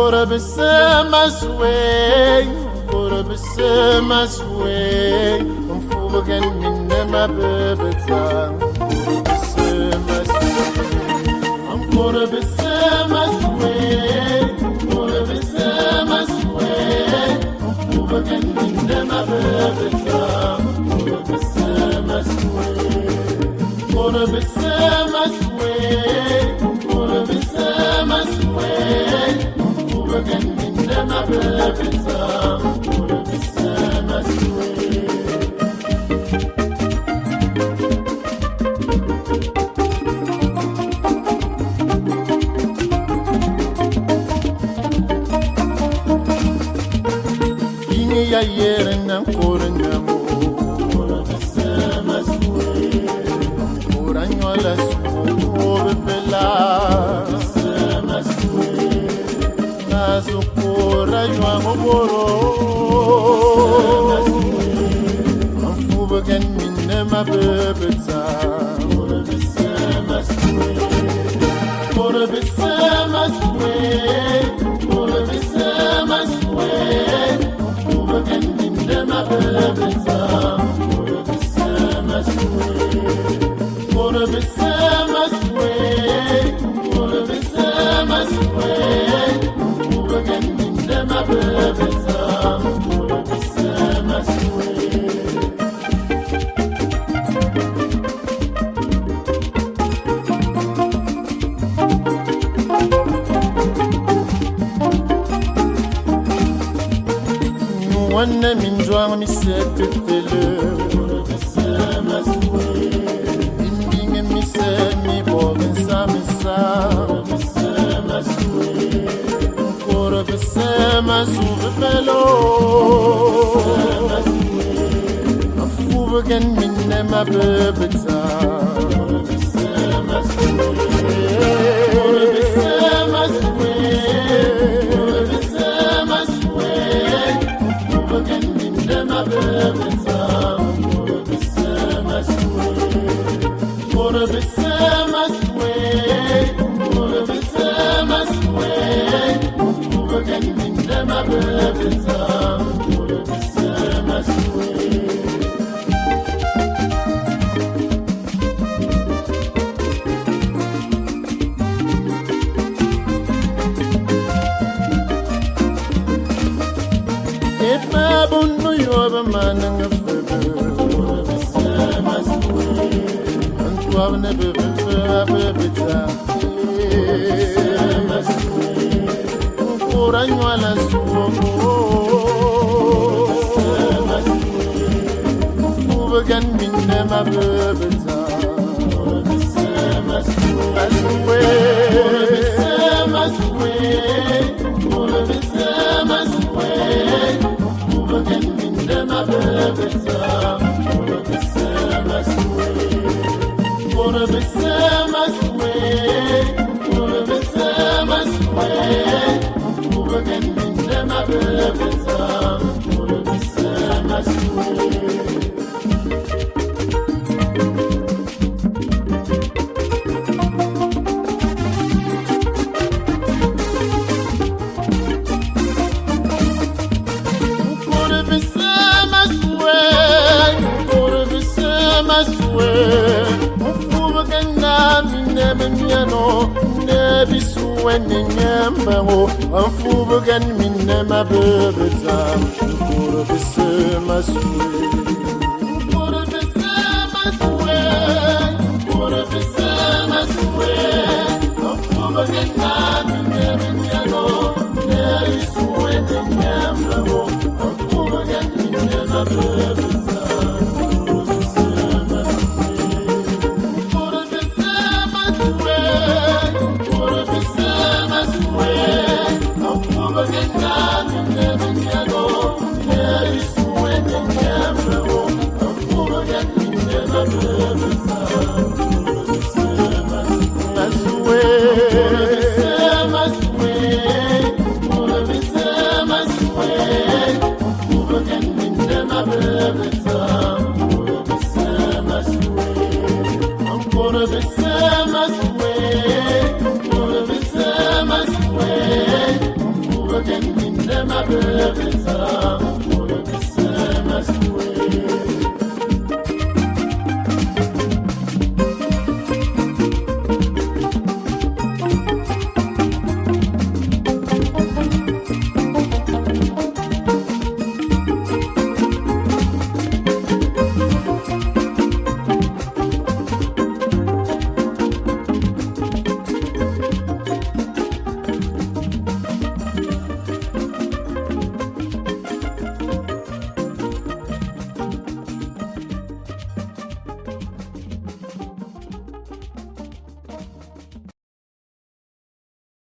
قرب السما سوي قرب السما سوي مفوقا من ما ببتان قرب السما سوي قرب السما سوي قرب السما سوي مفوقا من ما ببتان قرب السما سوي قرب السما سوي قرب السما سوي مفوقا من ما ببتان قرب السما سوي ya yerna kornya mo ora sama sue ora nyola su bela sama sue nazo kora yo amoro sama sue afuba gan minne ma bebeta ora sama sue ora sama sue ora sama sue ما ببتام قرب السما سوي قرب السما سوي قرب السما سوي مفوقا من ما ببتام قرب السما سوي وانا من جوع مسات التلو قرب السما سوي إني مسامي بوغن سامي قرب السما سوي قرب السما سوي بلو أفو بغن من ما ببتا قرب السما سوي قرب السما سوي قرب السما سوي ما ببتام قرب السما سوي قرب السما سوي قرب السما سوي مفوقا من ما ببتام قرب السما سوي بابونو يوبا ما نغفر قرب السما سوي انتو ابن بففا ببتا قرب السما سوي قران ولا سومو قرب السما سوي فوبغان من ما ببتا قرب السما سوي قرب السما سوي قرب السما سوي ما ببتام قرب السما سوي قرب السما سوي قرب السما سوي مفوقا من ما ببتام قرب السما سوي مفوقا من ينو نبي سوى نيامبو مفوقا من ما ببتام قرب السما سوي قرب السما سوي قرب السما سوي مفوقا من ينو نبي سوى نيامبو مفوقا من ما ببتام